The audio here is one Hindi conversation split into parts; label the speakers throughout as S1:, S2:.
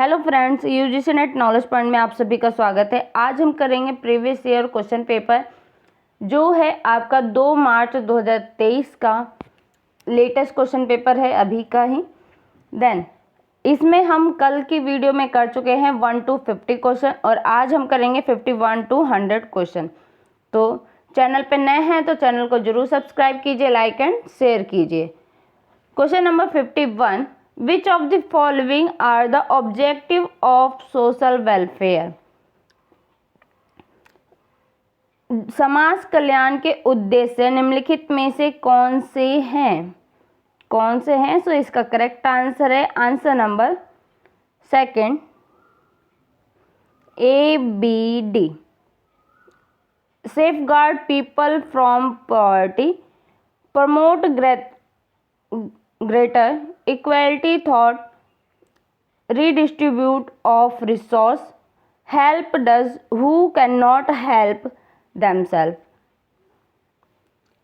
S1: Hello friends, UGC net knowledge point में आप सभी का स्वागत है। आज हम करेंगे प्रीवियस ईयर क्वेश्चन पेपर जो है आपका 2 मार्च 2023 का लेटेस्ट क्वेश्चन पेपर है, अभी का ही। देन इसमें हम कल की वीडियो में कर चुके हैं 1 to 50 क्वेश्चन और आज हम करेंगे 51 to 100 क्वेश्चन। तो चैनल पे नए हैं तो चैनल को जरूर सब्सक्राइब कीजिए, लाइक एंड शेयर कीजिए। Question number 51, Which of the following are the objective of social welfare? समाज कल्याण के उद्देश्य निम्नलिखित में से कौन से हैं? सो इसका करेक्ट आंसर है answer number second, A B D. Safeguard people from poverty, promote greater equality thought, redistribute of resource, help those who cannot help themselves।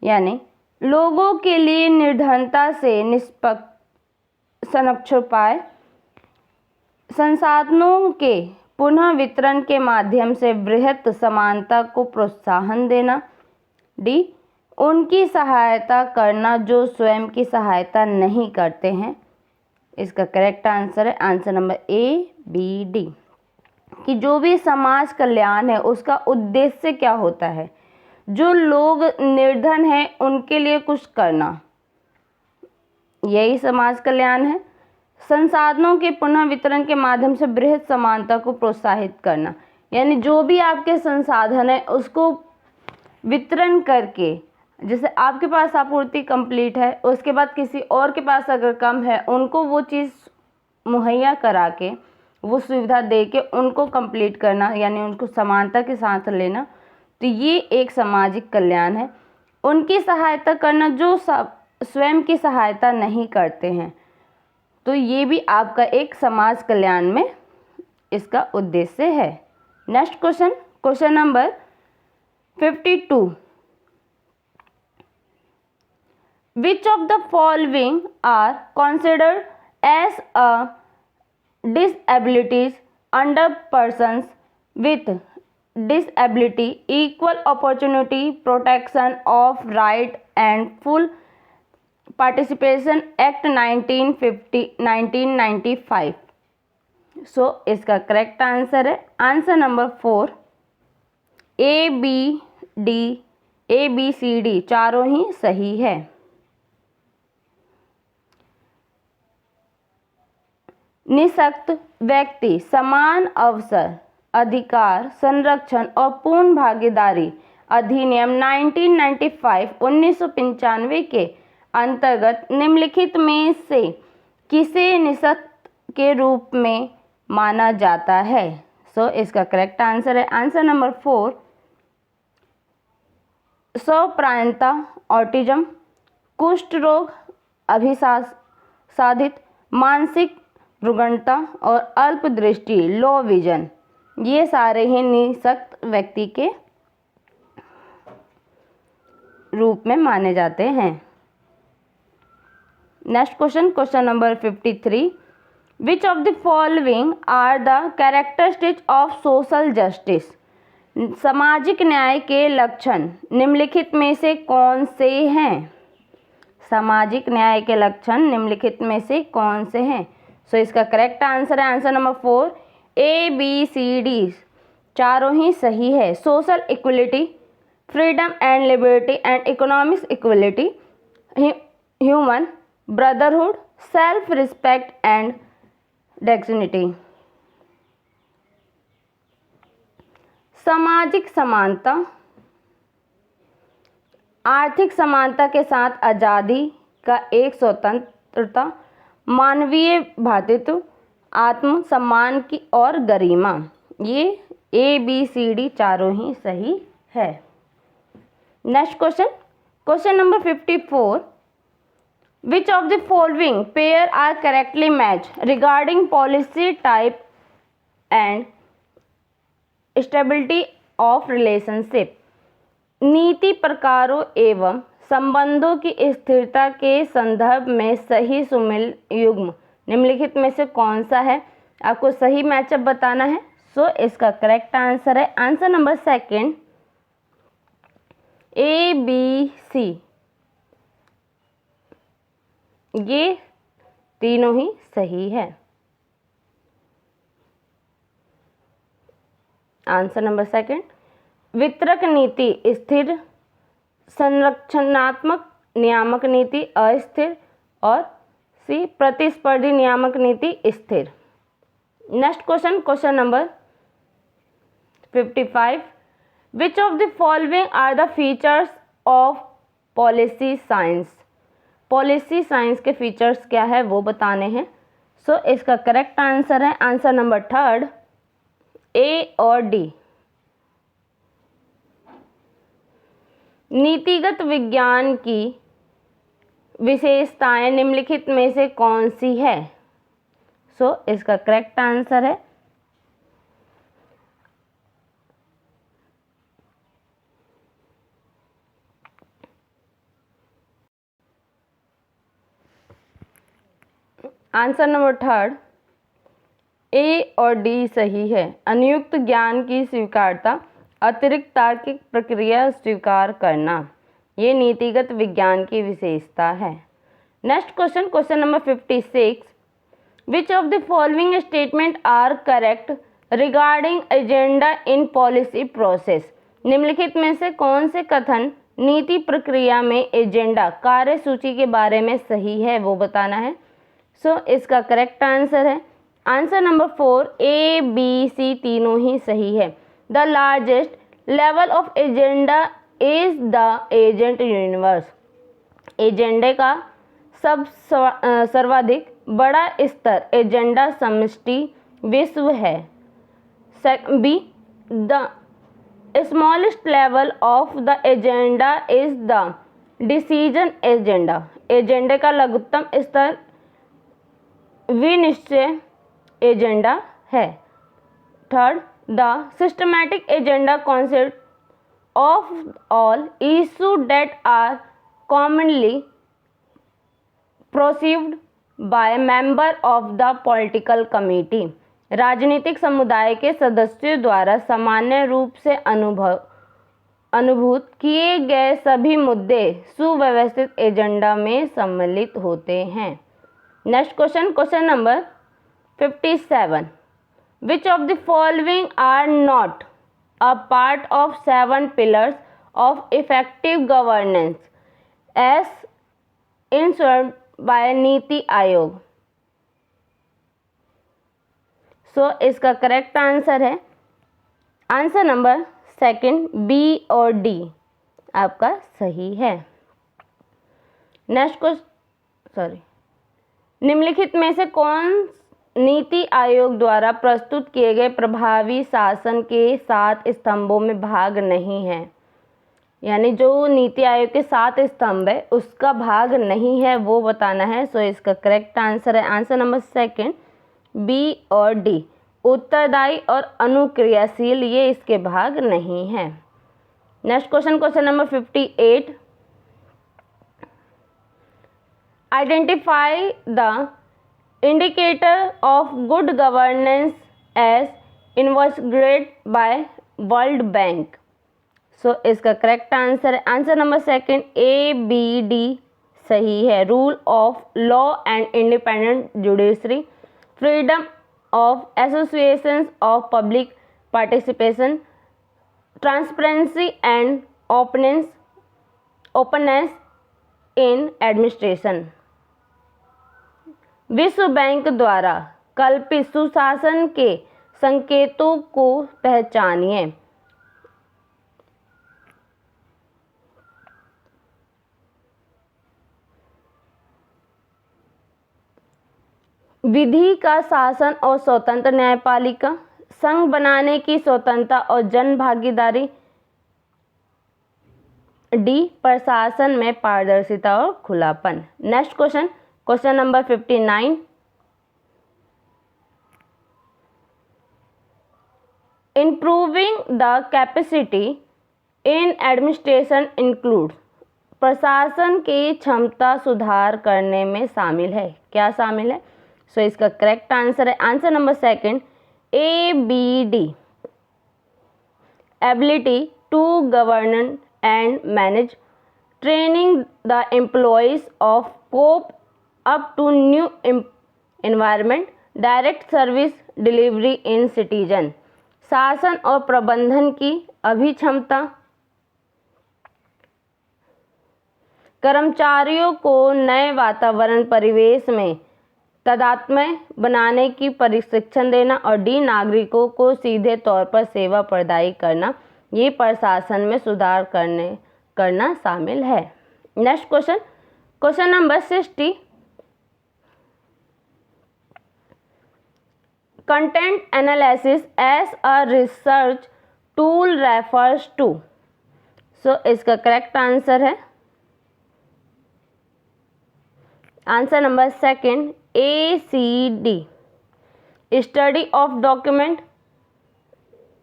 S1: यानी लोगों के लिए निर्धनता से निष्पक्ष संरक्षण पाए, संसाधनों के पुनः वितरण के माध्यम से बृहत समानता को प्रोत्साहन देना, डी उनकी सहायता करना जो स्वयं की सहायता नहीं करते हैं। इसका करेक्ट आंसर है answer number A B D, कि जो भी समाज कल्याण है उसका उद्देश्य क्या होता है? जो लोग निर्धन हैं उनके लिए कुछ करना, यही समाज कल्याण है। संसाधनों के पुनः वितरण के माध्यम से बृहत समानता को प्रोत्साहित करना, यानी जो भी आपके संसाधन है उसको वितरण करके, जैसे आपके पास आपूर्ति कंप्लीट है, उसके बाद किसी और के पास अगर कम है उनको वो चीज़ मुहैया करा के, वो सुविधा दे के उनको कंप्लीट करना, यानी उनको समानता के साथ लेना। तो ये एक सामाजिक कल्याण है। उनकी सहायता करना जो स्वयं की सहायता नहीं करते हैं, तो ये भी आपका एक समाज कल्याण में इसका उद्देश्य है। Next question, question number 52, Which of the following are considered as a disabilities under persons with disability equal opportunity protection of right and full participation act 1995? So इसका करेक्ट आंसर है answer number 4, A B C D चारों ही सही है। निःशक्त व्यक्ति समान अवसर अधिकार संरक्षण और पूर्ण भागीदारी अधिनियम 1995 के अंतर्गत निम्नलिखित में से किसे निःशक्त के रूप में माना जाता है? सो इसका करेक्ट आंसर है आंसर नंबर 4, स्वप्रायणता ऑटिज्म, कुष्ठ रोग, अभिसाधित मानसिक रुग्णता और अल्प दृष्टि लो विजन, ये सारे ही निःशक्त व्यक्ति के रूप में माने जाते हैं। Next question, question number 53, which of the following are the characteristics of social justice? सामाजिक न्याय के लक्षण निम्नलिखित में से कौन से हैं? सामाजिक न्याय के लक्षण निम्नलिखित में से कौन से हैं? सो इसका करेक्ट आंसर है answer number 4, A B C D चारों ही सही है। Social equality, freedom and liberty and economic equality, human brotherhood, self respect and dignity. सामाजिक समानता, आर्थिक समानता के साथ आज़ादी का एक स्वतंत्रता, मानवीय भ्रातृत्व, आत्म सम्मान की और गरिमा, ये ए बी सी डी चारों ही सही है। Next question, question number 54, which of the following pair are correctly match regarding policy type and stability of relationship? नीति प्रकारों एवं संबंधों की स्थिरता के संदर्भ में सही सुमेल युग्म निम्नलिखित में से कौन सा है? आपको सही मैचअप बताना है। सो इसका करेक्ट आंसर है आंसर नंबर सेकंड ABC। ये तीनों ही सही है। आंसर नंबर सेकंड, वितरक नीति स्थिर, संरक्षणात्मक नियामक नीति अस्थिर और सी प्रतिस्पर्धी नियामक नीति स्थिर। Next question, question number 55, which of the following are the features of policy science. Policy science के फीचर्स क्या है वो बताने हैं। सो इसका करेक्ट आंसर है आंसर नंबर थर्ड ए और डी। नीतिगत विज्ञान की विशेषताएं निम्नलिखित में से कौन सी है। सो इसका करेक्ट आंसर है आंसर नंबर थर्ड ए और डी सही है। अनुयुक्त ज्ञान की स्वीकारता, अतिरिक्त तार्किक प्रक्रिया स्वीकार करना, ये नीतिगत विज्ञान की विशेषता है। Next question, question number 56, which of the following statement are correct regarding agenda in policy process. निम्नलिखित में से कौन से कथन नीति प्रक्रिया में एजेंडा कार्यसूची के बारे में सही है वो बताना है। सो इसका करेक्ट आंसर है answer number 4 A B C तीनों ही सही है। The largest level of agenda is the agent universe. एजेंडे का सर्वाधिक बड़ा स्तर एजेंडा समष्टि विश्व है। B the smallest level of the agenda is the decision agenda. एजेंडे का लघुत्तम स्तर विनिश्चय एजेंडा है। Third, the systematic agenda concept of all issue that are commonly perceived by member of the political committee. राजनीतिक समुदाय के सदस्यों द्वारा सामान्य रूप से अनुभूत किए गए सभी मुद्दे सुव्यवस्थित एजेंडा में सम्मिलित होते हैं। Next question, question number 57, which of the following are not a part of 7 pillars of effective governance as ensured by NITI Aayog. So इसका करेक्ट आंसर है आंसर नंबर सेकंड बी और डी आपका सही है। नेक्स्ट क्वेश्चन, निम्नलिखित में से कौन नीति आयोग द्वारा प्रस्तुत किए गए प्रभावी शासन के 7 स्तंभों में भाग नहीं है। यानी जो नीति आयोग के 7 स्तंभ है उसका भाग नहीं है वो बताना है। सो इसका करेक्ट आंसर है आंसर नंबर सेकंड बी और डी। उत्तरदायी और अनुक्रियाशील ये इसके भाग नहीं है। Next question, question number 58, identify the indicator of good governance as investigated by World Bank. So इसका करेक्ट आंसर है answer number second A B D सही है। Rule of law and independent judiciary, freedom of associations of public participation, transparency and openness in administration. विश्व बैंक द्वारा कल्पित सुशासन के संकेतों को पहचानिए। विधि का शासन और स्वतंत्र न्यायपालिका, संघ बनाने की स्वतंत्रता और जन भागीदारी, डी प्रशासन में पारदर्शिता और खुलापन। Next question, question number 59, improving the capacity in administration include. प्रशासन की क्षमता सुधार करने में शामिल है। क्या शामिल है? सो इसका करेक्ट आंसर है answer number second ABD, ability to govern and manage, training the employees of cope up to new environment, direct service delivery in citizen, शासन और प्रबंधन की अभिक्षमता, कर्मचारियों को नए वातावरण परिवेश में तादात्म्य बनाने की प्रशिक्षण देना, और डी नागरिकों को सीधे तौर पर सेवा प्रदान करना, ये प्रशासन में सुधार करना शामिल है। Next question, question number 60, content analysis as a research tool refers to, so इसका करेक्ट आंसर है answer number second ACD, study of document,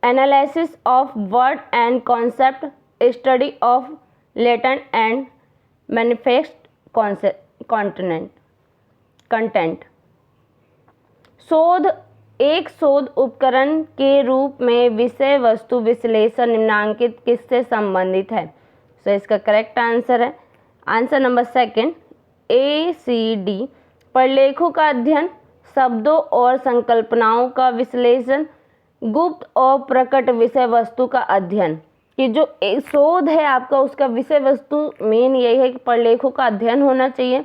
S1: analysis of word and concept, study of latent and manifest content. शोध एक शोध उपकरण के रूप में विषय वस्तु विश्लेषण निम्नांकित किससे संबंधित है, सो इसका करेक्ट आंसर है आंसर नंबर सेकंड ACD, प्रलेखों का अध्ययन, शब्दों और संकल्पनाओं का विश्लेषण, गुप्त और प्रकट विषय वस्तु का अध्ययन। कि जो शोध है आपका उसका विषय वस्तु मेन यही है कि प्रलेखों का अध्ययन होना चाहिए,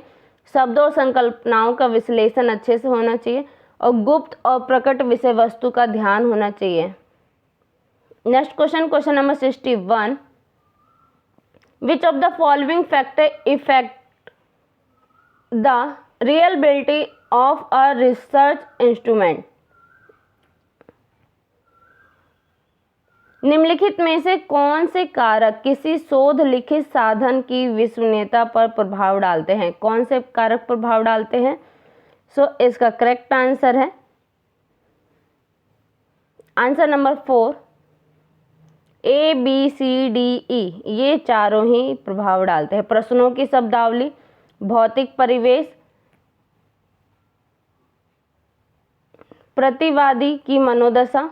S1: शब्दों और संकल्पनाओं का विश्लेषण अच्छे से होना चाहिए, और गुप्त और प्रकट विषय वस्तु का ध्यान होना चाहिए। Next question, question number 61, which of the following factor effect the reality of a research instrument, निम्नलिखित में से कौन से कारक किसी शोध लिखित साधन की विश्वसनीयता पर प्रभाव डालते हैं, कौन से कारक प्रभाव डालते हैं, सो इसका करेक्ट आंसर है आंसर नंबर 4 ABCDE, ये चारों ही प्रभाव डालते हैं। प्रश्नों की शब्दावली, भौतिक परिवेश, प्रतिवादी की मनोदशा,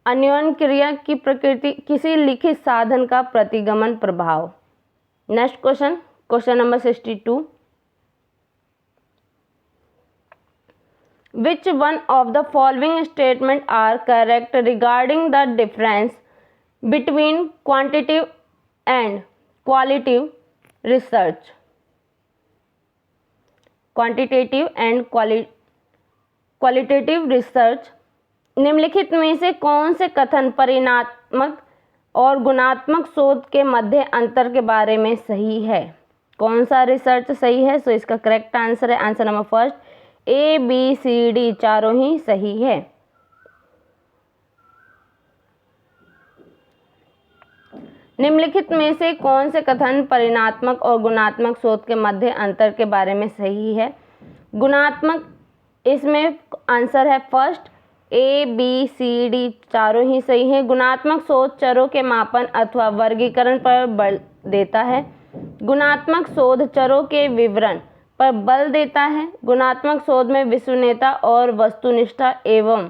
S1: अन्योन्य क्रिया की प्रकृति, किसी लिखित साधन का प्रतिगमन प्रभाव। Next question, question number 62, which one of the following statement are correct regarding the difference between quantitative and qualitative research, quantitative and qualitative research, निम्नलिखित में से कौन से कथन परिणात्मक और गुणात्मक शोध के मध्य अंतर के बारे में सही है, कौन सा रिसर्च सही है, सो इसका करेक्ट आंसर है आंसर नंबर फर्स्ट ABCD, चारों ही सही है। निम्नलिखित में से कौन से कथन परिणात्मक और गुणात्मक शोध के मध्य अंतर के बारे में सही है, गुणात्मक, इसमें आंसर है फर्स्ट ABCD, चारों ही सही है। गुणात्मक शोध चरों के मापन अथवा वर्गीकरण पर बल देता है, गुणात्मक शोध चरों के विवरण पर बल देता है, गुणात्मक शोध में विश्वसनीयता और वस्तुनिष्ठता एवं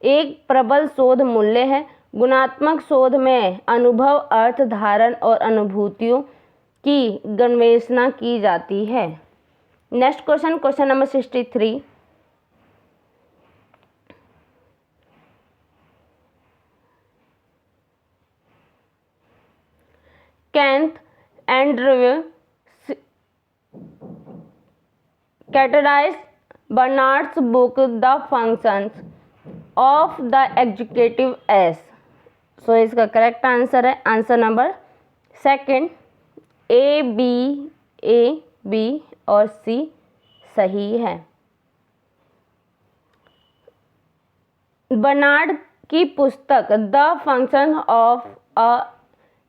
S1: एक प्रबल शोध मूल्य है, गुणात्मक शोध में अनुभव, अर्थ, धारण और अनुभूतियों की गवेषणा की जाती है। Next question, question number 63, Kenneth Andrew categorized Bernard's book The Functions of the Executive as, सो इसका करेक्ट आंसर है answer number second A, B और C सही है। बर्नार्ड की पुस्तक the function of a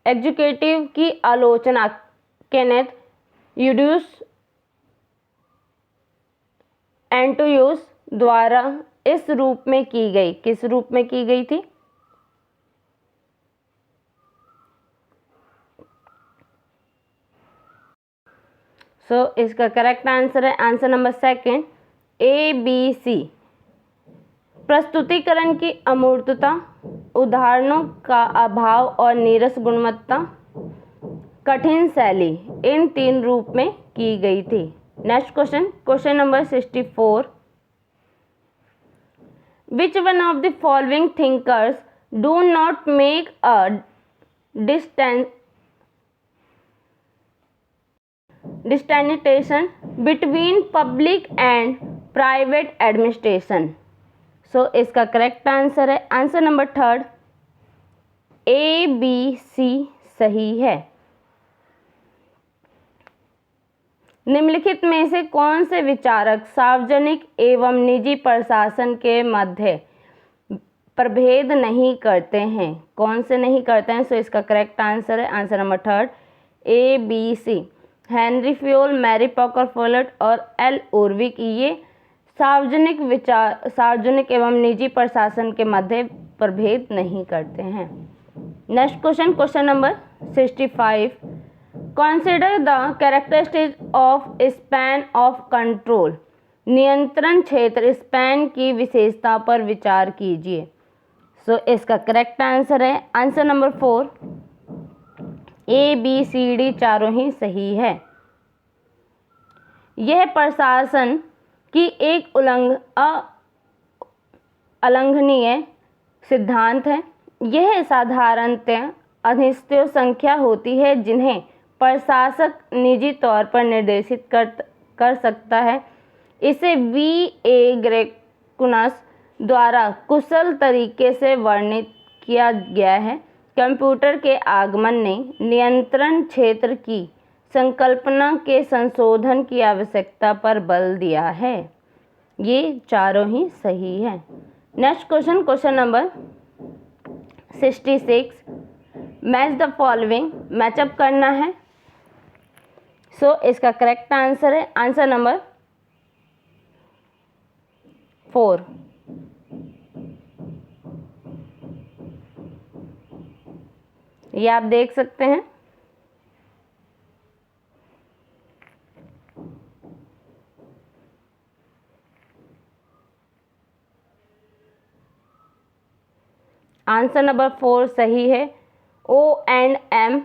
S1: executive की आलोचना केनेथ यूड्यूस एंटोयूस द्वारा इस रूप में की गई, किस रूप में की गई थी, सो इसका करेक्ट आंसर है answer number second A B C. प्रस्तुतिकरण की अमूर्तता, उदाहरणों का अभाव और नीरस गुणवत्ता, कठिन शैली, इन 3 रूप में की गई थी। Next question number 64। Which one of the following thinkers do not make a distinction between public and private administration? So इसका करेक्ट आंसर है answer number third A B C सही है। निम्नलिखित में से कौन से विचारक सार्वजनिक एवं निजी प्रशासन के मध्य प्रभेद नहीं करते हैं? कौन से नहीं करते हैं? सो इसका करेक्ट आंसर है answer number third A B C. Henri Fayol, Mary Parker Follett और एल उर्विक ये सार्वजनिक एवं निजी प्रशासन के मध्य प्रभेद नहीं करते हैं। Next question number 65। Consider the characteristic of span of control. नियंत्रण क्षेत्र स्पैन की विशेषता पर विचार कीजिए। सो इसका करेक्ट आंसर है answer number 4 A B C D चारों ही सही है। यह प्रशासन की एक अलंघनीय सिद्धांत है। यह साधारणतः अधिष्ठित संख्या होती है जिन्हें प्रशासक निजी तौर पर निर्देशित कर सकता है। इसे वी ए ग्रेकुनस द्वारा कुशल तरीके से वर्णित किया गया है। कंप्यूटर के आगमन ने नियंत्रण क्षेत्र की संकल्पना के संशोधन की आवश्यकता पर बल दिया है। ये चारों ही सही है। Next question number 66। Match the following, match up करना है। सो इसका करेक्ट आंसर है आंसर नंबर 4। ये आप देख सकते हैं। आंसर नंबर 4 सही है। ओ एंड एम।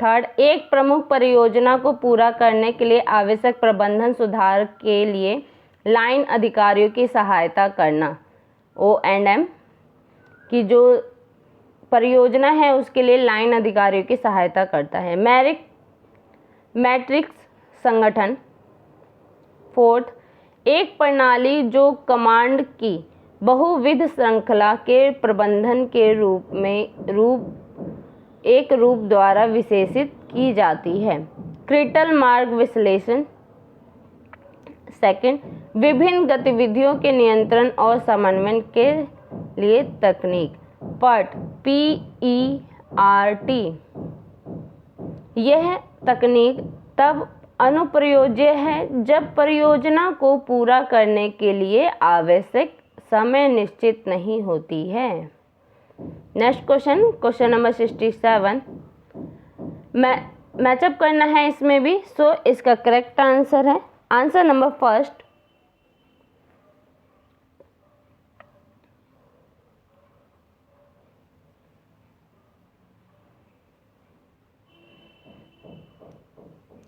S1: थर्ड, एक प्रमुख परियोजना को पूरा करने के लिए आवश्यक प्रबंधन सुधार के लिए लाइन अधिकारियों की सहायता करना। ओ एंड एम की जो परियोजना है उसके लिए लाइन अधिकारियों की सहायता करता है। मैट्रिक्स संगठन। फोर्थ, एक प्रणाली जो कमांड की बहुविध श्रृंखला के प्रबंधन के एक रूप द्वारा विशेषित की जाती है। क्रिटल मार्ग विश्लेषण। सेकंड, विभिन्न गतिविधियों के नियंत्रण और समन्वय के लिए तकनीक। PERT, PERT। यह तकनीक तब अनुप्रयोज्य है जब परियोजना को पूरा करने के लिए आवश्यक समय निश्चित नहीं होती है। Next question number 67। मैचअप करना है इसमें भी। सो इसका करेक्ट आंसर है आंसर नंबर फर्स्ट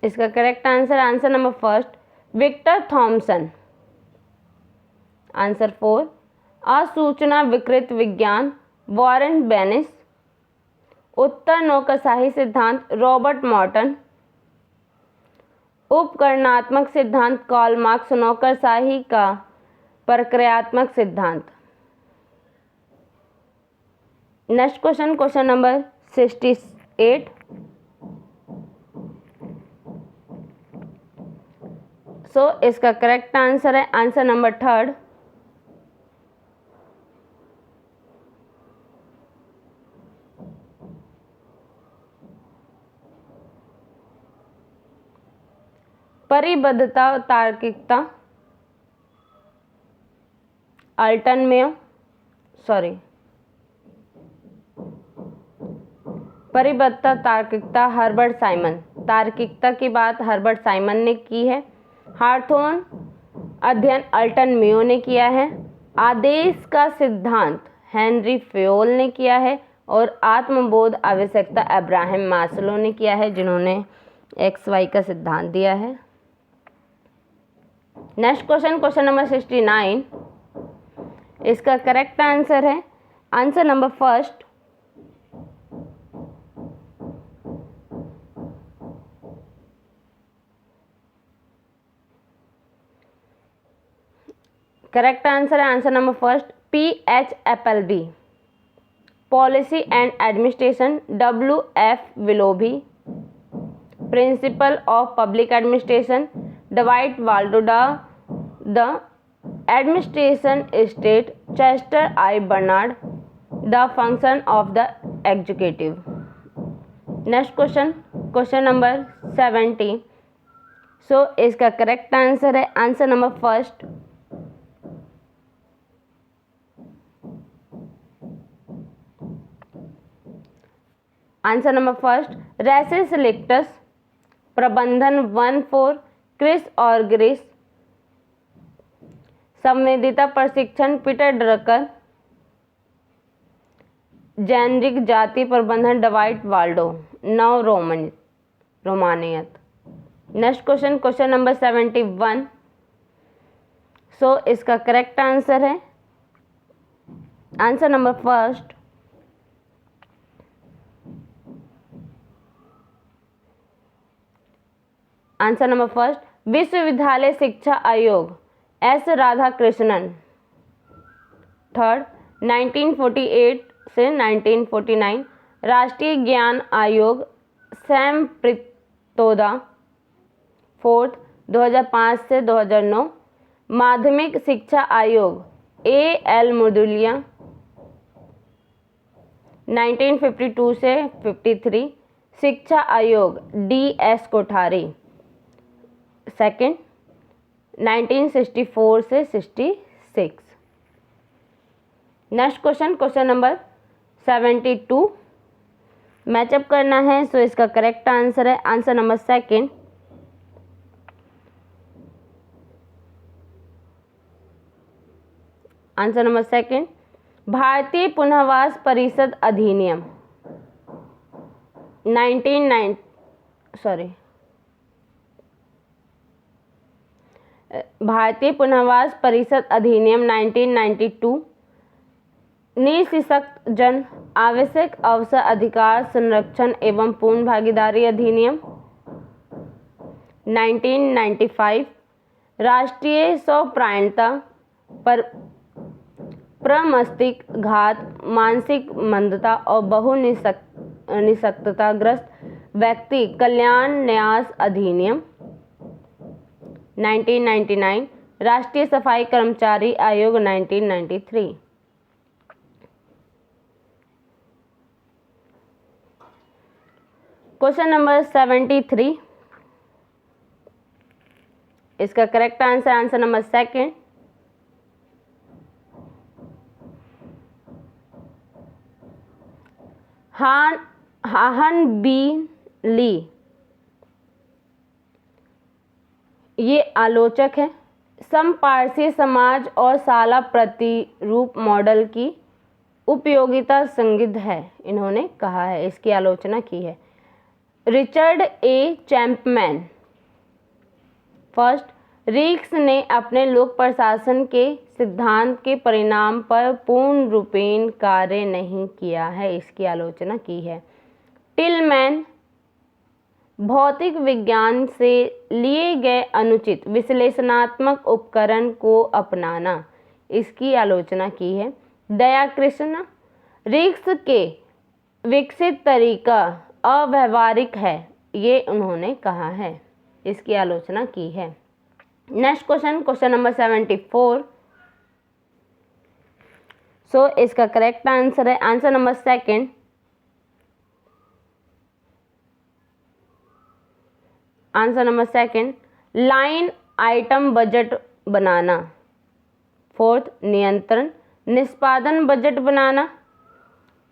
S1: इसका correct answer number first Victor Thomson. Answer 4, असूचना विकृत विज्ञान वॉरेन बेनिस। उत्तर नौकरशाही सिद्धांत रॉबर्ट मॉर्टन। उपकरणात्मक सिद्धांत कार्ल मार्क्स। नौकरशाही का प्रक्रियात्मक सिद्धांत। Next question number 68। सो इसका करेक्ट आंसर है आंसर नंबर थर्ड परिबद्धता तार्किकता। अल्टन मेयो परिबद्धता तार्किकता हर्बर्ट साइमन। तार्किकता की बात हर्बर्ट साइमन ने की है। हार्थोन अध्ययन अल्टन मेयो ने किया है। आदेश का सिद्धांत हेनरी फेयोल ने किया है। और आत्मबोध आवश्यकता अब्राहम मास्लो ने किया है, जिन्होंने XY का सिद्धांत दिया है। Next question number 69। इसका करेक्ट आंसर है answer number first, correct answer है answer number first PH Appleby. Policy and administration WF Willoughby. Principle of public administration Dwight Waldo. The administration state Chester I Barnard. The function of the executive. Next question number 70। So इसका करेक्ट आंसर है answer number first, answer number first Rensis Likert. प्रबंधन 1-4 क्रिस और ग्रिस। संवेदिता प्रशिक्षण पीटर ड्रकर। जेनरिक जाति प्रबंधन डवाइट वाल्डो। नव रोमानियत। Next question number 71। सो इसका करेक्ट आंसर है answer number first, answer number first विश्वविद्यालय शिक्षा आयोग S राधाकृष्णन। थर्ड 1948 से 1949 राष्ट्रीय ज्ञान आयोग सैम प्रितोदा। फोर्थ 2005 से 2009 माध्यमिक शिक्षा आयोग AL मुदुलिया। 1952 से 53 शिक्षा आयोग DS कोठारी। सेकेंड 1964 से 66। नेक्स्ट क्वेश्चन नंबर 72 मैचअप करना है। सो इसका करेक्ट आंसर है answer number second, answer number second भारतीय पुनर्वास परिषद अधिनियम 1990 भारतीय पुनर्वास परिषद अधिनियम 1992। निःशक्त जन आवश्यक अवसर अधिकार संरक्षण एवं पूर्ण भागीदारी अधिनियम 1995। राष्ट्रीय स्वप्रायणता पर प्रमस्तिष्क घात मानसिक मंदता और बहुनिशक्तताग्रस्त व्यक्ति कल्याण न्यास अधिनियम 1999। राष्ट्रीय सफाई कर्मचारी आयोग 1993। क्वेश्चन नंबर 73 इसका correct answer number second, Hahn B Lee. ये आलोचक है। समपार्श्वीय समाज और साला प्रतिरूप मॉडल की उपयोगिता संदिग्ध है, इन्होंने कहा है, इसकी आलोचना की है। Richard A चैंपमैन। फर्स्ट रीक्स ने अपने लोक प्रशासन के सिद्धांत के परिणाम पर पूर्ण रूपेण कार्य नहीं किया है, इसकी आलोचना की है। टिलमैन भौतिक विज्ञान से लिए गए अनुचित विश्लेषणात्मक उपकरण को अपनाना, इसकी आलोचना की है। दयाकृष्ण रीक्स के विकसित तरीका अव्यावहारिक है, ये उन्होंने कहा है, इसकी आलोचना की है। Next question number 74। सो इसका करेक्ट आंसर है answer number second, answer number second line item budget बनाना। फोर्थ नियंत्रण निष्पादन बजट बनाना।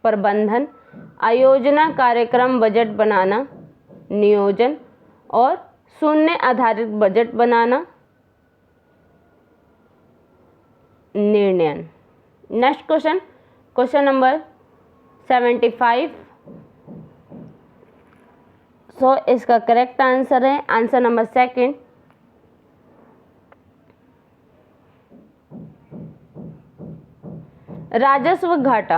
S1: प्रबंधन आयोजना कार्यक्रम बजट बनाना। नियोजन और शून्य आधारित बजट बनाना, निर्णय। Next question, question number 75। सो इसका करेक्ट आंसर है आंसर नंबर सेकंड, राजस्व घाटा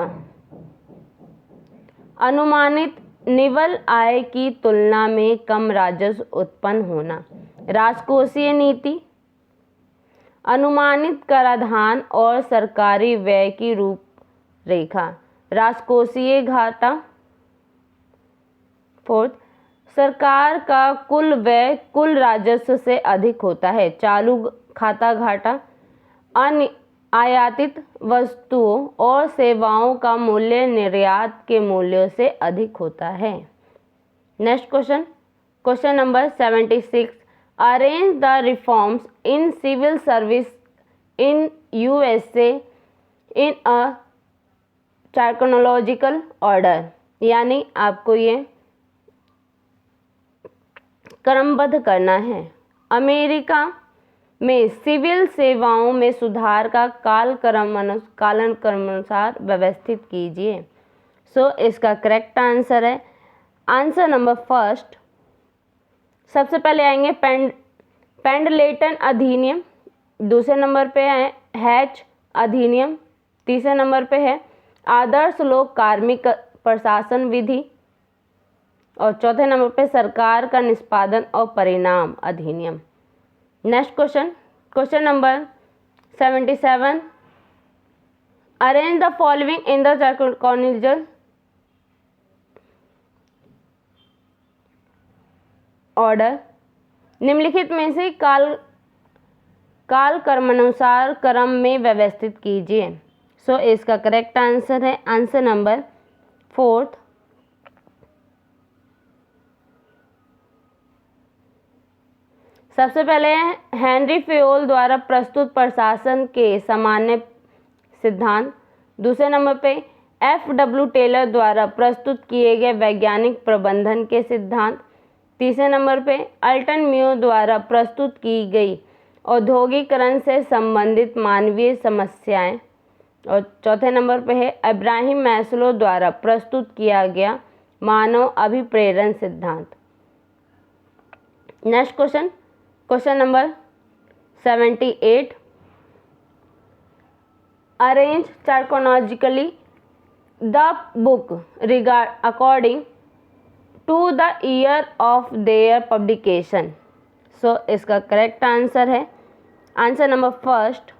S1: अनुमानित निवल आय की तुलना में कम राजस्व उत्पन्न होना। राजकोषीय नीति, अनुमानित कराधान और सरकारी व्यय की रूपरेखा। राजकोषीय घाटा। फोर्थ, सरकार का कुल व्यय कुल राजस्व से अधिक होता है। चालू खाता घाटा, अन्य आयातित वस्तुओं और सेवाओं का मूल्य निर्यात के मूल्यों से अधिक होता है। Next question, question number 76। Arrange the reforms in civil service in USA in a chronological order, यानी आपको ये क्रमबद्ध करना है। अमेरिका में सिविल सेवाओं में सुधार का कालक्रमानुसार व्यवस्थित कीजिए। सो इसका करेक्ट आंसर है आंसर नंबर फर्स्ट। सबसे पहले आएंगे पेंडलेटन अधिनियम, दूसरे नंबर पे है हैच अधिनियम, तीसरे नंबर पे है आदर्श लोक कार्मिक प्रशासन विधि, और चौथे नंबर पे सरकार का निष्पादन और परिणाम अधिनियम। Next question, question number 77। Arrange the following in the chronological order, निम्नलिखित में से काल क्रमानुसार क्रम में व्यवस्थित कीजिए। सो इसका करेक्ट आंसर है आंसर नंबर फोर्थ। सबसे पहले हेनरी फेयोल द्वारा प्रस्तुत प्रशासन के सामान्य सिद्धांत, दूसरे नंबर पे F.W. टेलर द्वारा प्रस्तुत किए गए वैज्ञानिक प्रबंधन के सिद्धांत, तीसरे नंबर पे अल्टन म्यू द्वारा प्रस्तुत की गई औद्योगिकरण से संबंधित मानवीय समस्याएं, और चौथे नंबर पे है इब्राहिम मैस्लो द्वारा प्रस्तुत किया गया मानव अभिप्रेरण सिद्धांत। Next question, question number 78। Arrange chronologically the book according to the year of their publication. So इसका करेक्ट आंसर है आंसर नंबर फर्स्ट।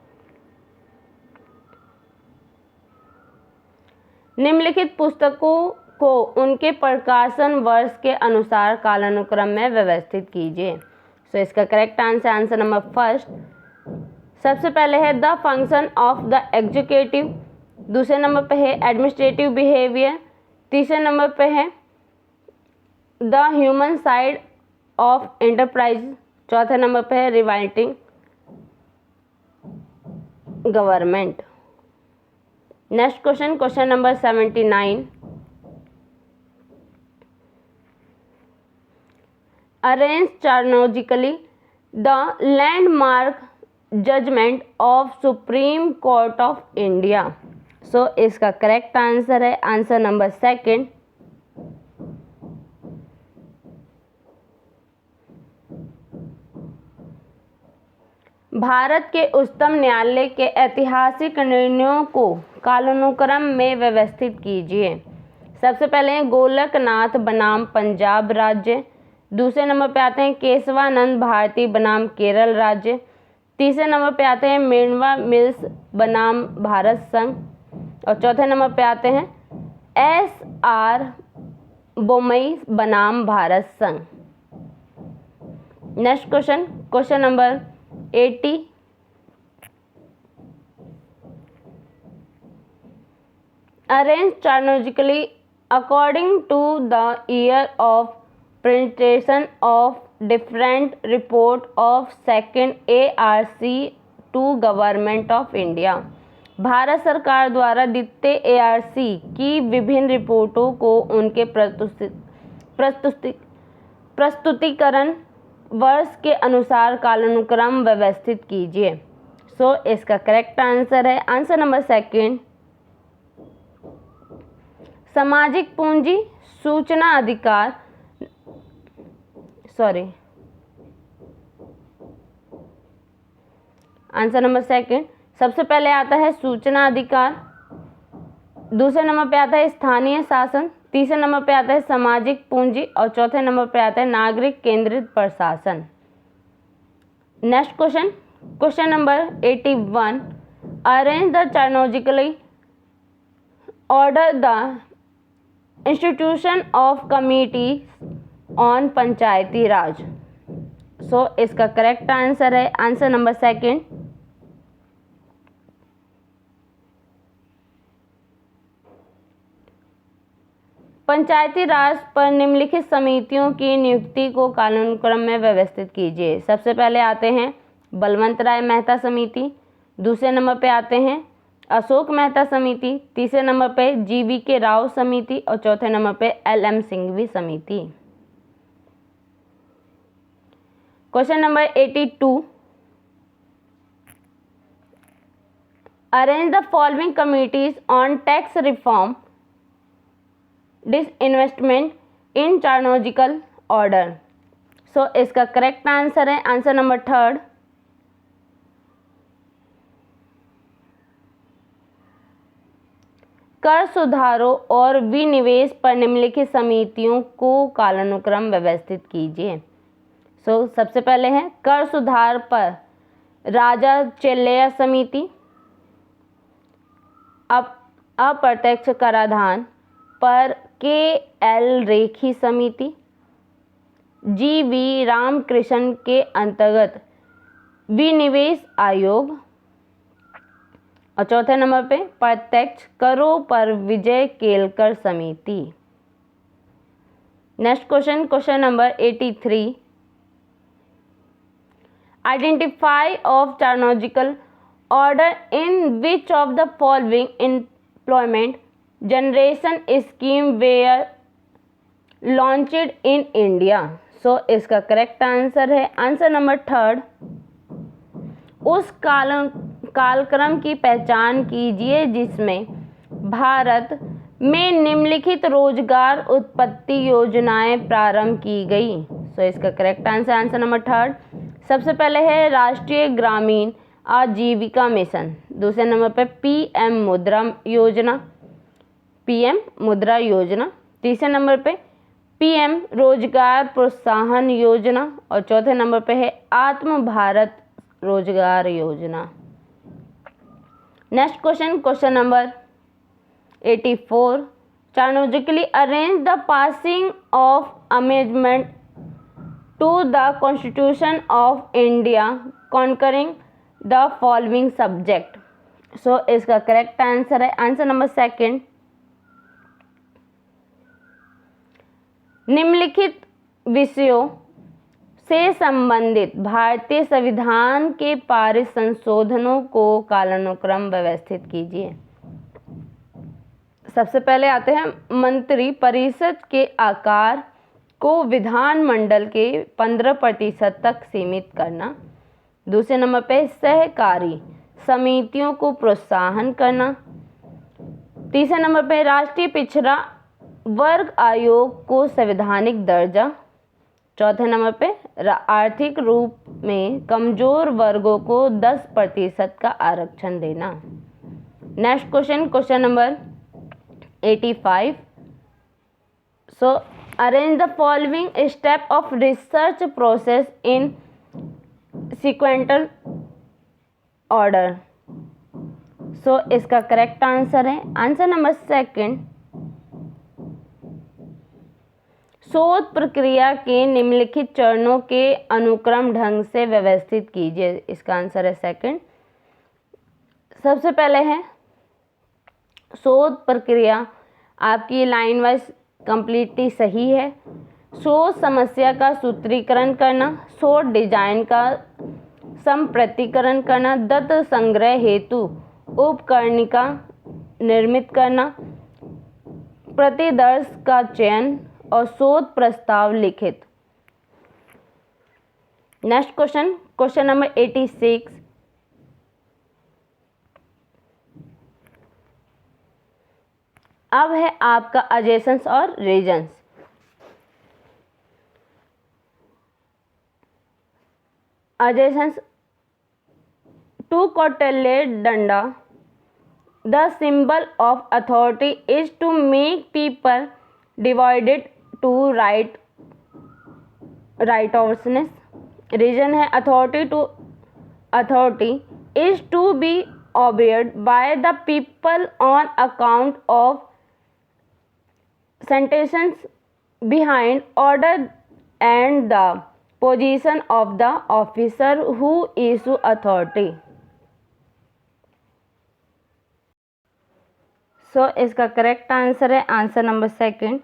S1: निम्नलिखित पुस्तकों को उनके प्रकाशन वर्ष के अनुसार कालानुक्रम में व्यवस्थित कीजिए। सो इसका correct answer answer number first. सबसे पहले है the function of the executive, दूसरे नंबर पे है एडमिनिस्ट्रेटिव बिहेवियर, तीसरे नंबर पे है the human side of enterprise, चौथे नंबर पे है reinventing government. Next question, question number 79। Arrange chronologically the landmark judgement of Supreme Court of India. So इसका करेक्ट आंसर है आंसर नंबर सेकंड। भारत के उच्चतम न्यायालय के ऐतिहासिक निर्णयों को कालानुक्रम में व्यवस्थित कीजिए। सबसे पहले हैं गोलकनाथ बनाम पंजाब राज्य, दूसरे नंबर पे आते हैं केशवानंद भारती बनाम केरल राज्य, तीसरे नंबर पे आते हैं मेनवा मिल्स बनाम भारत संघ, और चौथे नंबर पे आते हैं SR बोमई बनाम भारत संघ। Next question, question number 80। Arrange chronologically according to the year of presentation of different report of second ARC to government of India. भारत सरकार द्वारा द्वितीय ARC की विभिन्न रिपोर्टों को उनके प्रस्तुतिकरण वर्ष के अनुसार कालानुक्रम व्यवस्थित कीजिए। सो इसका करेक्ट आंसर है आंसर नंबर सेकंड, सामाजिक पूंजी सूचना अधिकार, आंसर नंबर सेकंड। सबसे पहले आता है सूचना अधिकार, दूसरे नंबर पे आता है स्थानीय शासन, तीसरे नंबर पे आता है सामाजिक पूंजी और चौथे नंबर पे आता है नागरिक केंद्रित प्रशासन। Next question, question number 81, arrange the chronologically order the institution of committees on पंचायती राज। सो इसका करेक्ट आंसर है आंसर नंबर सेकंड, पंचायती राज पर निम्नलिखित समितियों की नियुक्ति को कालानुक्रम में व्यवस्थित कीजिए। सबसे पहले आते हैं बलवंत राय मेहता समिति, दूसरे नंबर पे आते हैं अशोक मेहता समिति, तीसरे नंबर पे GV.K. राव समिति और चौथे नंबर पे LM सिंघवी समिति। Question number 82, arrange the following committees on tax reform disinvestment in chronological order. So इसका करेक्ट आंसर है आंसर नंबर थर्ड, कर सुधारों और विनिवेश पर निम्नलिखित समितियों को कालानुक्रम व्यवस्थित कीजिए। सो सबसे पहले है कर सुधार पर राजा चेल्लैया समिति, अप्रत्यक्ष कराधान पर KL रेखी समिति, GV रामकृष्ण के अंतर्गत विनिवेश आयोग और चौथे नंबर पे प्रत्यक्ष करों पर विजय केलकर समिति। Next question, question number 83, identify of chronological order in which of the following employment generation scheme were launched in India। सो इसका करेक्ट आंसर है आंसर नंबर थर्ड, उस कालक्रम की पहचान कीजिए जिसमें भारत में निम्नलिखित रोजगार उत्पत्ति योजनाएं प्रारंभ की गई। सो इसका correct answer answer number third. सबसे पहले है राष्ट्रीय ग्रामीण आजीविका मिशन, दूसरे नंबर पे PM मुद्रा योजना, तीसरे नंबर पे PM रोजगार प्रोत्साहन योजना और चौथे नंबर पे है आत्म भारत रोजगार योजना। Next question, question number 84, chronologically arrange the passing of amendment to the Constitution of India concerning the following subject। सो इसका करेक्ट आंसर है आंसर नंबर सेकंड, निम्नलिखित विषयों से संबंधित भारतीय संविधान के पारित संशोधनों को कालानुक्रम व्यवस्थित कीजिए। सबसे पहले आते हैं मंत्री परिषद के आकार को विधानमंडल के 15% तक सीमित करना, दूसरे नंबर पे सहकारी समितियों को प्रोत्साहन करना, तीसरे नंबर पे राष्ट्रीय पिछड़ा वर्ग आयोग को संवैधानिक दर्जा, चौथे नंबर पे आर्थिक रूप में कमजोर वर्गों को 10% का आरक्षण देना। Next question, question number 85, so arrange the following step of research process in sequential order. So इसका करेक्ट आंसर है आंसर नंबर सेकंड, शोध प्रक्रिया के निम्नलिखित चरणों के अनुक्रम ढंग से व्यवस्थित कीजिए। इसका आंसर है सेकंड। सबसे पहले है शोध प्रक्रिया, आपकी लाइन वाइज कंप्लीटली सही है। शोध समस्या का सूत्रीकरण करना, शोध डिजाइन का संप्रतिकरण करना, दत्त संग्रह हेतु उपकरणिका निर्मित करना, प्रतिदर्श का चयन और शोध प्रस्ताव लिखित। Next question, question number 86। अब है आपका एडजेसेंस और रीजन्स। एडजेसेंस, to Kautilya danda, the symbol of authority is to make people divided to righteousness. Reason है authority is to be obeyed by the people on account of sentences behind order and the position of the officer who issue authority. So इसका करेक्ट आंसर है answer number second.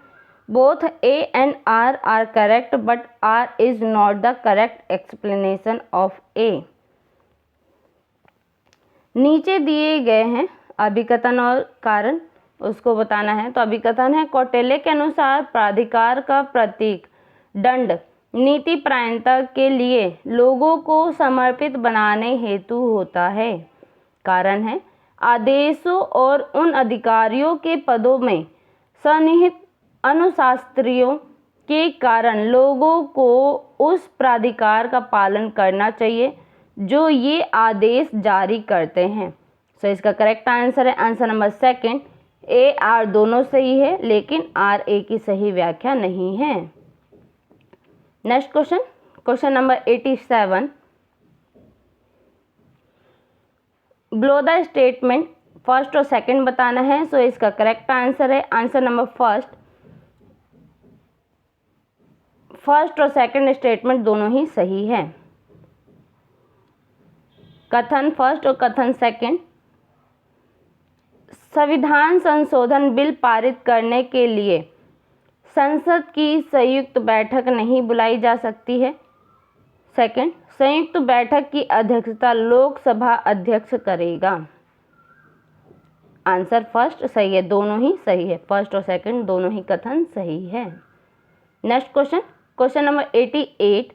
S1: Both A and R correct but R is not the correct explanation of A. नीचे दिए गए हैं अभिकथन और कारण, उसको बताना है। तो अभिकथन है, कौटिल्य के अनुसार प्राधिकार का प्रतीक दंड नीति परायणता के लिए लोगों को समर्पित बनाने हेतु होता है। कारण है, आदेशों और उन अधिकारियों के पदों में सन्निहित अनुशास्त्रियों के कारण लोगों को उस प्राधिकार का पालन करना चाहिए जो ये आदेश जारी करते हैं। सो इसका करेक्ट आंसर है answer number second. A R दोनों सही है, लेकिन आर ए की सही व्याख्या नहीं है। Next question, question number 87। Below the statement first और सेकंड बताना है। सो इसका करेक्ट आंसर है आंसर नंबर फर्स्ट और सेकंड स्टेटमेंट दोनों ही सही है। कथन फर्स्ट और कथन सेकंड, संविधान संशोधन बिल पारित करने के लिए संसद की संयुक्त बैठक नहीं बुलाई जा सकती है। सेकंड, संयुक्त बैठक की अध्यक्षता लोकसभा अध्यक्ष करेगा। आंसर फर्स्ट सही है, दोनों ही सही है, फर्स्ट और सेकंड दोनों ही कथन सही है। Next question, question number 88।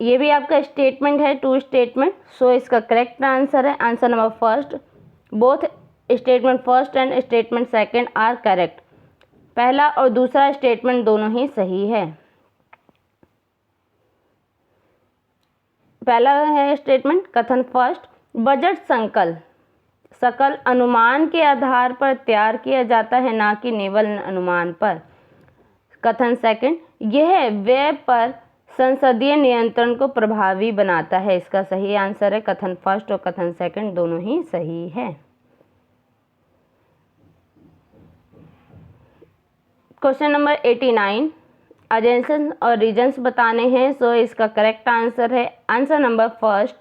S1: ये भी आपका स्टेटमेंट है, टू स्टेटमेंट। सो इसका करेक्ट आंसर है answer number first. Both statement first and statement second are correct. पहला और दूसरा स्टेटमेंट दोनों ही सही है। पहला है स्टेटमेंट, कथन फर्स्ट, बजट सकल अनुमान के आधार पर तैयार किया जाता है, ना कि निवल अनुमान पर। कथन सेकंड, यह व्यय पर संसदीय नियंत्रण को प्रभावी बनाता है। इसका सही आंसर है कथन फर्स्ट और कथन सेकंड दोनों ही सही है। क्वेश्चन नंबर 89, एडजेसेंस और रीजन्स बताने हैं। सो इसका करेक्ट आंसर है answer number first,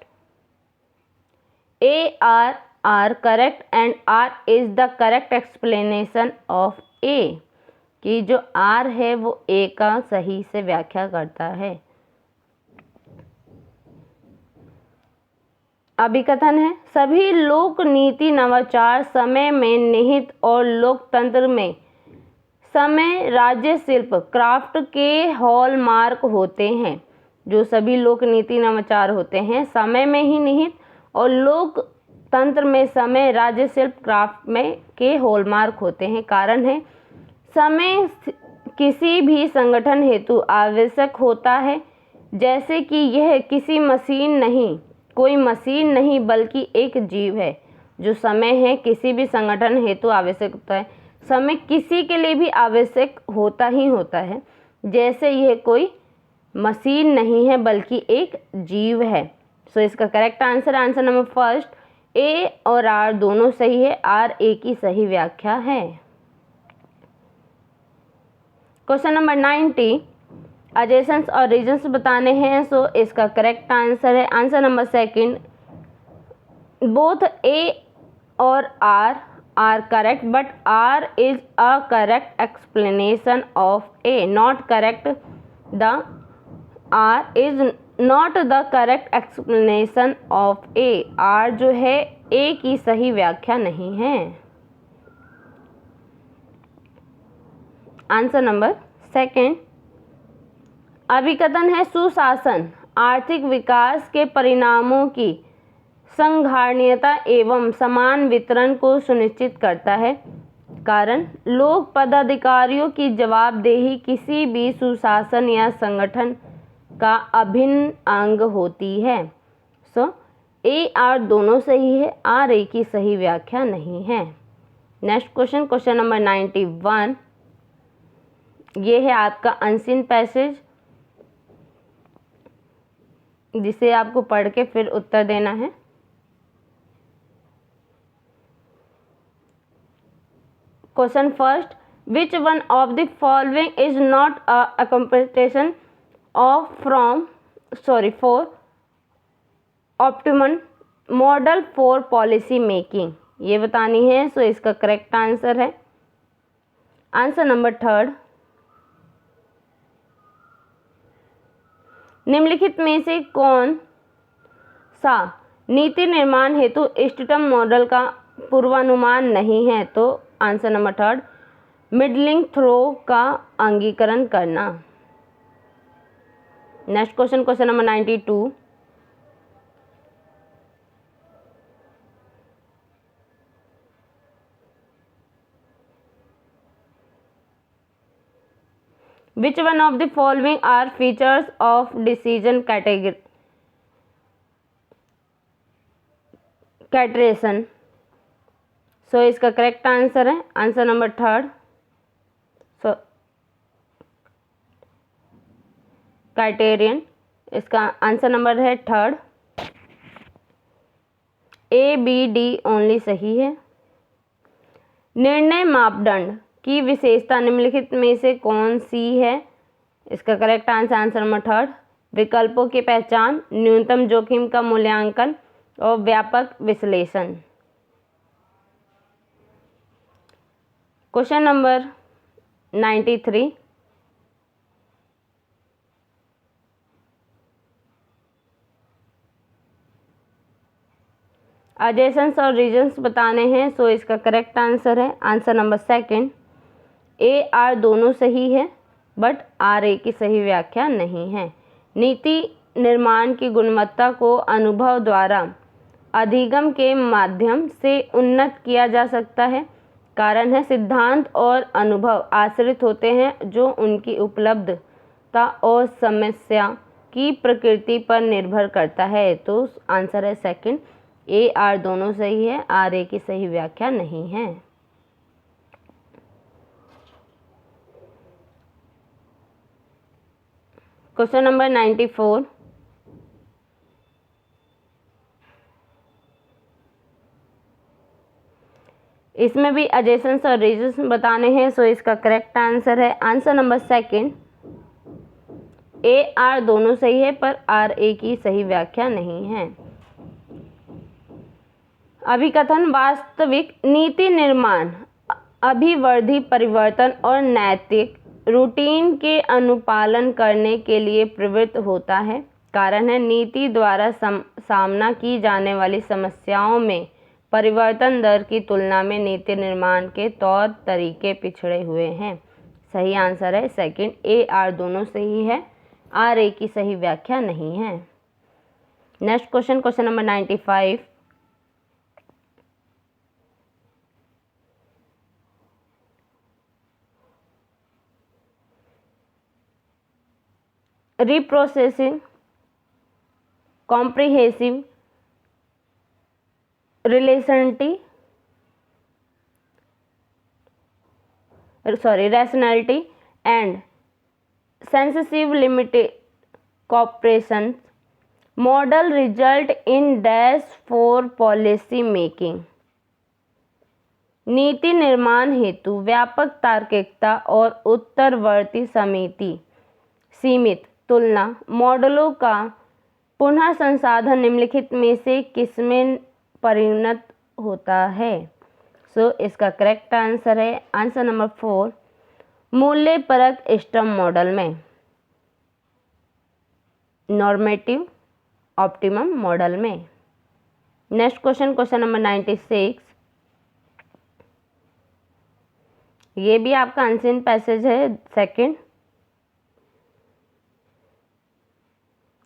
S1: A are correct and R is the correct explanation of A, कि जो आर है वो ए का सही से व्याख्या करता है। अभिकथन है, सभी लोक नीति नवाचार समय में निहित और लोकतंत्र में समय राज्य शिल्प क्राफ्ट के हॉलमार्क होते हैं। जो सभी लोक नीति नवाचार होते हैं समय में ही निहित और लोकतंत्र में समय राज्य शिल्प क्राफ्ट में के हॉलमार्क होते हैं। कारण है, समय किसी भी संगठन हेतु आवश्यक होता है, जैसे कि यह कोई मशीन नहीं बल्कि एक जीव है। जो समय है किसी भी संगठन हेतु आवश्यक होता है, समय किसी के लिए भी आवश्यक होता ही होता है, जैसे यह कोई मशीन नहीं है बल्कि एक जीव है। सो इसका करेक्ट आंसर नंबर फर्स्ट, ए और आर दोनों सही है, आर ए की सही व्याख्या है। क्वेश्चन नंबर 90, एडजेसेंस और रीजन्स बताने हैं। सो इसका करेक्ट आंसर है answer number second, both A और R correct but R is a correct explanation of A, not correct the R is not the correct explanation of A. R जो है ए की सही व्याख्या नहीं है। आंसर नंबर सेकंड, अभिकथन है, सुशासन आर्थिक विकास के परिणामों की संघारणीयता एवं समान वितरण को सुनिश्चित करता है। कारण, लोक पदाधिकारियों की जवाबदेही किसी भी सुशासन या संगठन का अभिन्न अंग होती है। ए आर दोनों सही है, आर ए की सही व्याख्या नहीं है। नेक्स्ट क्वेश्चन, क्वेश्चन नंबर 91, ये है आपका अनसीन पैसेज, जिसे आपको पढ़ के फिर उत्तर देना है। Question first, which one of the following is not a competition for optimum model for policy making, ये बतानी है। सो इसका करेक्ट आंसर है आंसर नंबर थर्ड। निम्नलिखित में से कौन सा नीति निर्माण हेतु इष्टतम मॉडल का पूर्वानुमान नहीं है? तो answer number third, muddling through का अंगीकरण करना। Next question, question number 92, which one of the following are features of decision categorization? So इसका करेक्ट आंसर है answer number third, so criterion, इसका आंसर नंबर है third. A B D only सही है। निर्णय मापदंड की विशेषता निम्नलिखित में से कौन सी है? इसका करेक्ट आंसर नंबर थर्ड, विकल्पों की पहचान, न्यूनतम जोखिम का मूल्यांकन और व्यापक विश्लेषण। क्वेश्चन नंबर 93, एडजेसेंट्स और रीजन्स बताने हैं। सो इसका करेक्ट आंसर है answer number second, A R दोनों सही है, बट आर ए की सही व्याख्या नहीं है। नीति निर्माण की गुणवत्ता को अनुभव द्वारा अधिगम के माध्यम से उन्नत किया जा सकता है। कारण है, सिद्धांत और अनुभव आश्रित होते हैं जो उनकी उपलब्धता और समस्या की प्रकृति पर निर्भर करता है। तो आंसर है सेकंड, ए आर दोनों सही है, आर ए की सही व्याख्या नहीं है। क्वेश्चन नंबर 94, इसमें भी एडजेसेंट्स और रीजन्स बताने हैं। सो इसका करेक्ट आंसर है answer number second, A R दोनों सही है, पर आर ए की सही व्याख्या नहीं है। अभिकथन, वास्तविक नीति निर्माण अभिवर्धी परिवर्तन और नैतिक रूटीन के अनुपालन करने के लिए प्रवृत्त होता है। कारण है, नीति द्वारा सामना की जाने वाली समस्याओं में परिवर्तन दर की तुलना में नीति निर्माण के तौर तरीके पिछड़े हुए हैं। सही आंसर है सेकंड, ए आर दोनों सही है, आर ए की सही व्याख्या नहीं है। Next question, question number 95, reprocessing comprehensive rationality and sensitive limited cooperation model result in dash for policy making। नीति निर्माण हेतु व्यापक तार्किकता और उत्तरवर्ती सीमित तुलना मॉडलों का पुनः संसाधन निम्नलिखित में से किसमें परिणत होता है? सो इसका करेक्ट आंसर है आंसर नंबर 4, मूल्यपरक इष्टतम मॉडल में, नॉर्मेटिव ऑप्टिमम मॉडल में। नेक्स्ट क्वेश्चन, क्वेश्चन नंबर 96, ये भी आपका अनसीन पैसेज है सेकंड।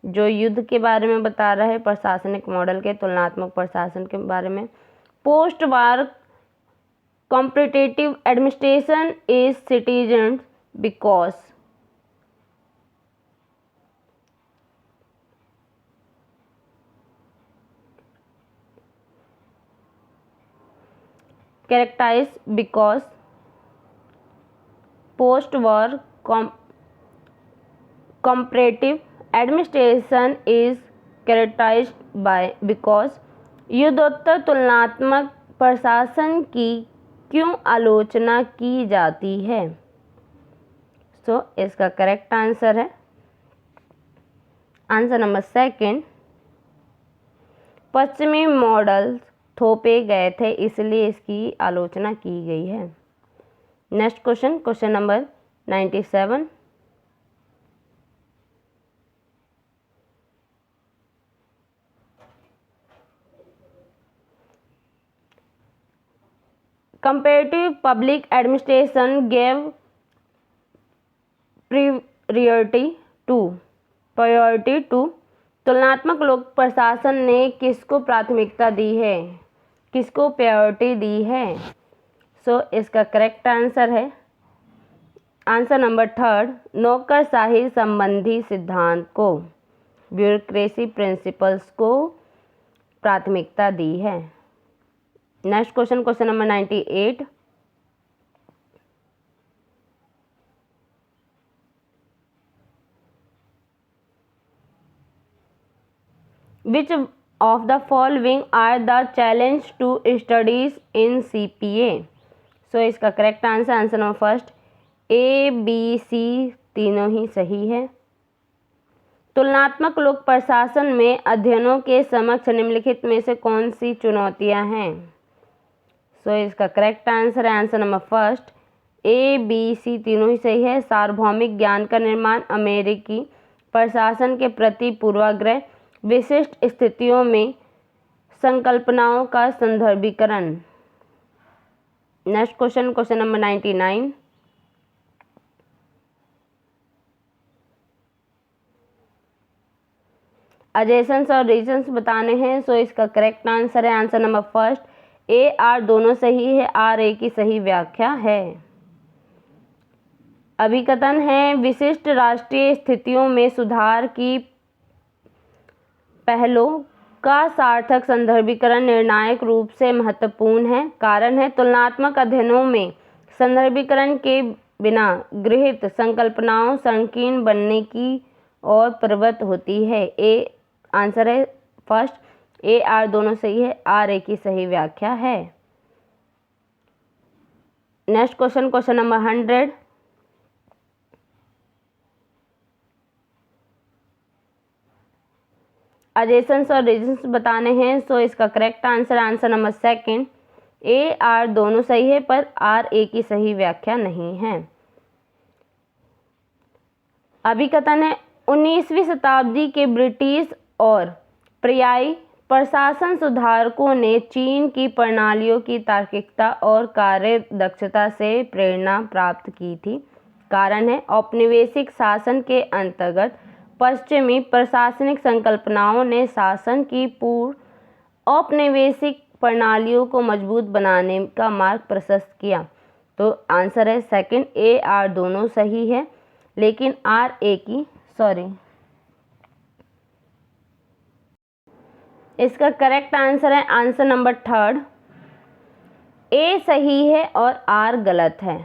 S1: जो युद्ध के बारे में बता रहा है, प्रशासनिक मॉडल के तुलनात्मक प्रशासन के बारे में। Post war competitive administration is citizen because characterized because post-war comparative administration is characterized by because युद्धोत्तर तुलनात्मक प्रशासन की क्यों आलोचना की जाती है? सो इसका करेक्ट आंसर है आंसर नंबर सेकंड, पश्चिमी मॉडल थोपे गए थे इसलिए इसकी आलोचना की गई है। Next question, question number 97। Comparative public administration gave priority to तुलनात्मक लोक प्रशासन ने किसको प्राथमिकता दी है, किसको प्रायोरिटी दी है? सो इसका करेक्ट आंसर है आंसर नंबर थर्ड, नौकरशाही संबंधी सिद्धांत को, ब्यूरोक्रेसी प्रिंसिपल्स को प्राथमिकता दी है। Next question, question number 98। Which of the following are the challenge to studies in CPA? सो इसका correct answer answer number first, A, B, C तीनों ही सही है। तुलनात्मक लोक प्रशासन में अध्ययनों के समक्ष निम्नलिखित में से कौन सी चुनौतियां हैं? सो इसका करेक्ट आंसर है answer number first, A, B, C तीनों ही सही है। सार्वभौमिक ज्ञान का निर्माण, अमेरिकी प्रशासन के प्रति पूर्वाग्रह, विशिष्ट स्थितियों में संकल्पनाओं का संदर्भीकरण। Next question, question number 99। एडजेसेंट्स और रीजन्स बताने हैं। सो इसका करेक्ट आंसर है answer number first, A, R दोनों सही है। R A की सही व्याख्या है। अभिकथन है, विशिष्ट राष्ट्रीय स्थितियों में सुधार की पहलों का सार्थक संदर्भीकरण निर्णायक रूप से महत्वपूर्ण है। कारण है, तुलनात्मक अध्ययनों में संदर्भीकरण के बिना गृहीत संकल्पनाओं संकीर्ण बनने की ओर प्रवृत्त होती है। ए आंसर है फर्स्ट, A, R दोनों सही है। R A की सही व्याख्या है। Next question, question number 100। एडजेसेंट्स और रीजन्स बताने हैं। सो इसका correct answer answer number second, A, R दोनों सही है पर R A की सही व्याख्या नहीं है। अभिकथन है, 19वीं शताब्दी के ब्रिटिश और पर्यायी प्रशासन सुधारकों ने चीन की प्रणालियों की तार्किकता और कार्य दक्षता से प्रेरणा प्राप्त की थी। कारण है, औपनिवेशिक शासन के अंतर्गत पश्चिमी प्रशासनिक संकल्पनाओं ने शासन की पूर्व औपनिवेशिक प्रणालियों को मजबूत बनाने का मार्ग प्रशस्त किया। तो आंसर है सेकंड, A, R दोनों सही है लेकिन R A की इसका करेक्ट आंसर है आंसर नंबर थर्ड, A सही है और R गलत है।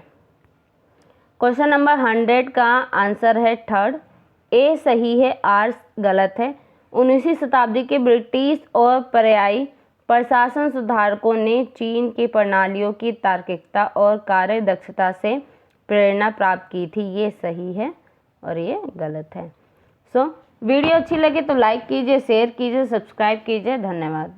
S1: क्वेश्चन नंबर 100 का आंसर है थर्ड, A सही है R गलत है। 19वीं शताब्दी के ब्रिटिश और पर्यायी प्रशासन सुधारकों ने चीन की प्रणालियों की तार्किकता और कार्य दक्षता से प्रेरणा प्राप्त की थी। ये सही है और ये गलत है। सो वीडियो अच्छी लगे तो लाइक कीजिए, शेयर कीजिए, सब्सक्राइब कीजिए। धन्यवाद।